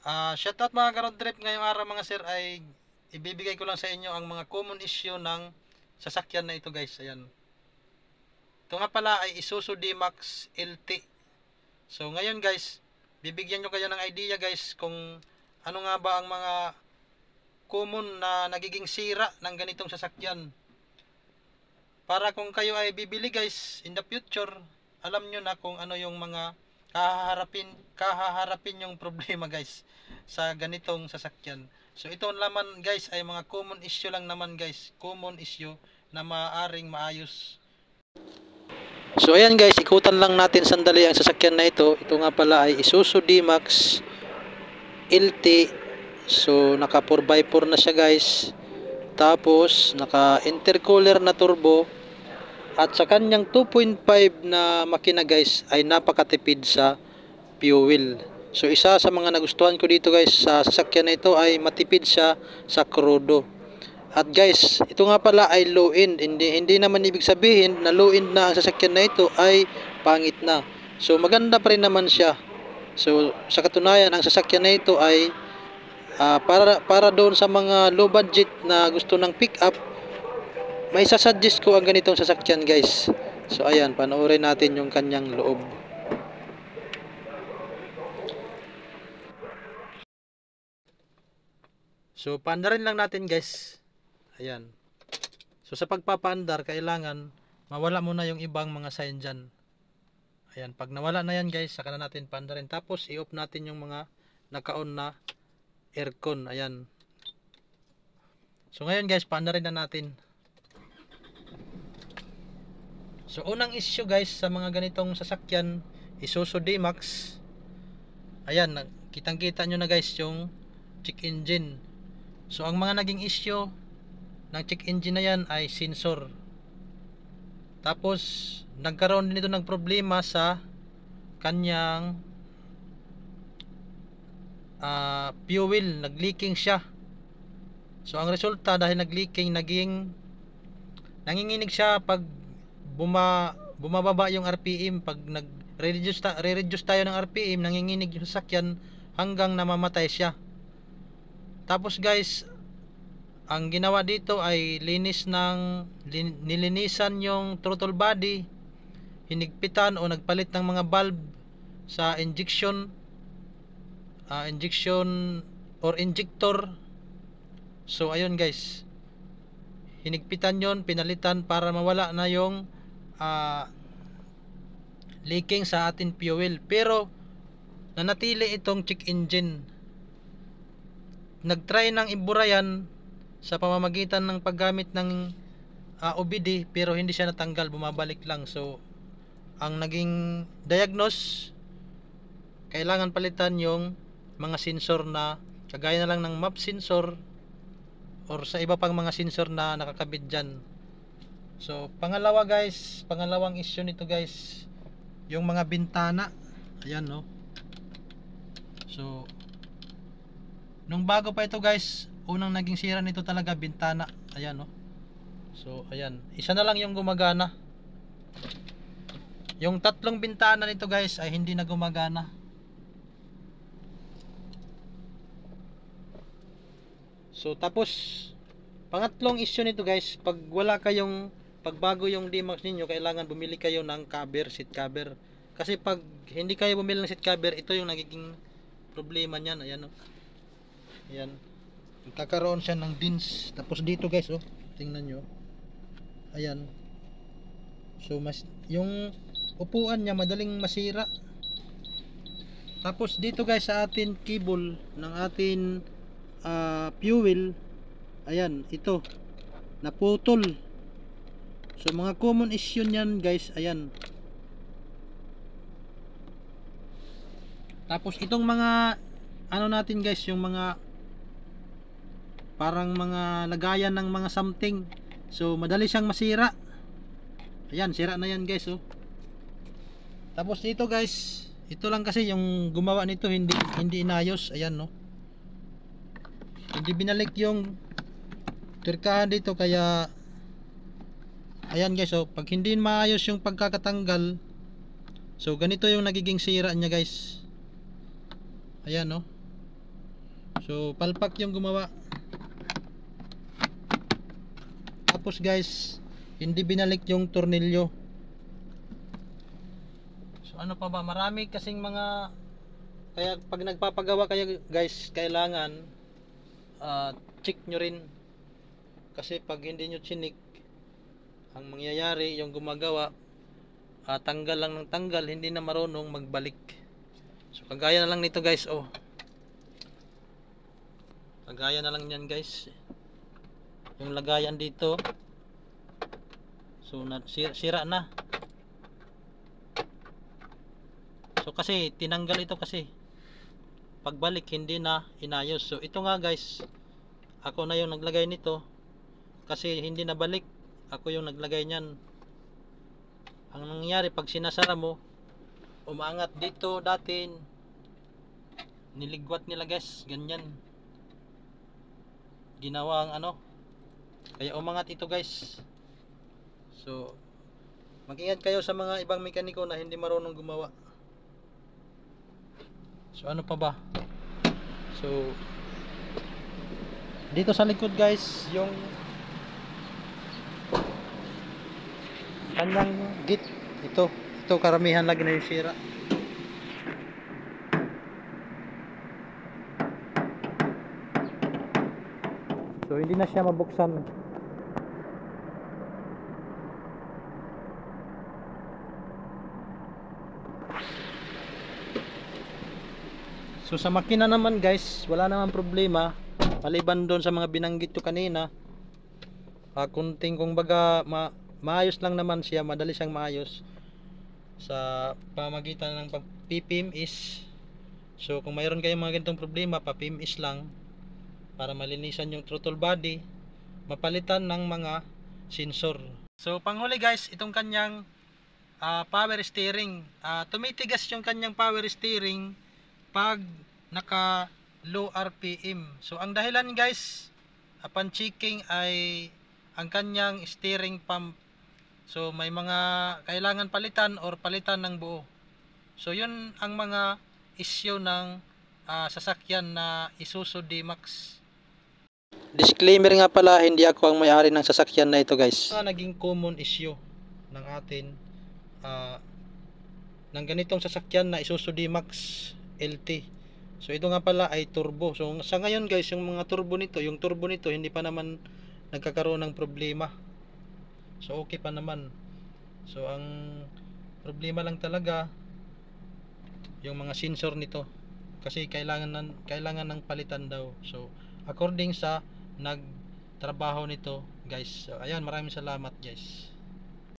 Shoutout mga ka-road trip, ngayong araw mga sir ay ibibigay ko lang sa inyo ang mga common issue ng sasakyan na ito guys. Ayan. Ito nga pala ay Isuzu D-Max LT. So ngayon guys, bibigyan nyo kayo ng idea guys kung ano nga ba ang mga common na nagiging sira ng ganitong sasakyan. Para kung kayo ay bibili guys in the future, alam nyo na kung ano yung mga kahaharapin yung problema guys sa ganitong sasakyan. So ito naman guys ay mga common issue lang naman guys, common issue na maaaring maayos. So ayan guys, ikutan lang natin sandali ang sasakyan na ito. Ito nga pala ay Isuzu D-Max LT. So naka 4x4 na siya guys. Tapos naka intercooler na turbo. At sa kanyang 2.5 na makina guys ay napakatipid sa fuel. So isa sa mga nagustuhan ko dito guys sa sasakyan na ito ay matipid siya sa krudo. At guys, ito nga pala ay low end. Hindi naman ibig sabihin na low end na ang sasakyan na ito ay pangit na. So maganda pa rin naman siya. So sa katunayan ang sasakyan na ito ay para doon sa mga low budget na gusto ng pick up, may sasuggest ko ang ganitong sasakyan guys. So ayan, panoorin natin yung kanyang loob. So paandarin lang natin guys. Ayan. So sa pagpapaandar, kailangan mawala muna yung ibang mga sign dyan. Ayan, pag nawala na yan guys, saka na natin paandarin. Tapos i-off natin yung mga naka-on na aircon. Ayan. So ngayon guys, paandarin na natin. So unang issue guys sa mga ganitong sasakyan, Isuzu D-Max. Ayan, kitang-kita nyo na guys yung check engine. So ang mga naging issue ng check engine na yan ay sensor. Tapos nagkaroon din ito ng problema sa kanyang fuel, nagleaking siya. So ang resulta dahil nagleaking, nanginginig siya pag bumababa yung RPM. Pag re-reduce tayo ng RPM, nanginginig yung sasakyan hanggang namamatay siya. Tapos guys, ang ginawa dito ay nilinisan yung throttle body, hinigpitan o nagpalit ng mga valve sa injection or injector. So ayun guys, hinigpitan yon, pinalitan para mawala na yung leaking sa ating fuel. Pero nanatili itong check engine. Nagtry ng ibura yan sa pamamagitan ng paggamit ng OBD, pero hindi siya natanggal, bumabalik lang. So ang naging diagnose, kailangan palitan yung mga sensor na kagaya na lang ng map sensor or sa iba pang mga sensor na nakakabit dyan. So pangalawa guys, pangalawang issue nito guys, yung mga bintana. Ayan no. So nung bago pa ito guys, unang naging sira nito talaga bintana. Ayan no. So ayan, isa na lang yung gumagana. Yung tatlong bintana nito guys ay hindi na gumagana. So tapos pangatlong issue nito guys, pagbago yung D-Max ninyo, kailangan bumili kayo ng cover, seat cover. Kasi pag hindi kayo bumili ng seat cover, ito yung nagiging problema niyan. Ayan oh. Ayan. Magkakaroon siya ng dins. Tapos dito guys oh, tingnan nyo. Ayan. So yung upuan niya madaling masira. Tapos dito guys sa atin cable ng atin fuel, ayan, ito naputol. So mga common issue niyan guys, ayan. Tapos itong mga ano natin guys, yung mga parang mga lagayan ng mga something, so madali siyang masira. Ayan, sira na yan guys oh. Tapos dito guys, ito lang kasi yung gumawa nito, hindi inayos. Ayan no, hindi binalik yung tirkahan dito, kaya ayan guys oh, pag hindi maayos yung pagkakatanggal, so ganito yung nagiging sira niya guys. Ayan no. So palpak yung gumawa. Tapos guys, hindi binalik yung tornilyo. So ano pa ba, marami kasing mga, kaya pag nagpapagawa kayo guys, kailangan check nyo rin. Kasi pag hindi nyo chinik, ang mangyayari yung gumagawa, tanggal lang ng tanggal, hindi na marunong magbalik. So kagaya na lang nito guys, oh. Kagaya na lang yan guys. Yung lagayan dito, so sira na. So kasi tinanggal ito kasi pagbalik hindi na inayos. So ito nga guys, ako na yung naglagay nito kasi hindi na balik. Ako yung naglagay niyan. Ang nangyayari pag sinasara mo, umaangat dito dati, niligwat nila guys, ganyan. Ginawa ang ano, kaya umangat ito guys. So mag-ingat kayo sa mga ibang mekaniko na hindi marunong gumawa. So ano pa ba? So dito sa likod guys, yung kanyang gate, ito karamihan lagi na yung sira. So hindi na siya mabuksan. So sa makina naman guys, wala naman problema. Maliban doon sa mga binanggit ko kanina, kunting kung baga maayos lang naman siya, madali siyang maayos sa pamagitan ng pag-PPMS. So kung mayroon kayong mga ganitong problema, pa-PPMS lang para malinisan yung throttle body, mapalitan ng mga sensor. So panghuli guys, itong kanyang power steering, tumitigas yung kanyang power steering pag naka low RPM. So ang dahilan guys, upon checking ay ang kanyang steering pump, so may mga kailangan palitan or palitan ng buo. So yun ang mga issue ng sasakyan na Isuzu D-Max. Disclaimer nga pala, hindi ako ang may-ari ng sasakyan na ito guys. Naging common issue ng atin ng ganitong sasakyan na Isuzu D-Max LT. So ito nga pala ay turbo. So sa ngayon guys, yung mga turbo nito, yung turbo nito hindi pa naman nagkakaroon ng problema. So okay pa naman. So ang problema lang talaga yung mga sensor nito. Kasi kailangan ng palitan daw. So according sa nagtrabaho nito guys. So ayan, maraming salamat guys.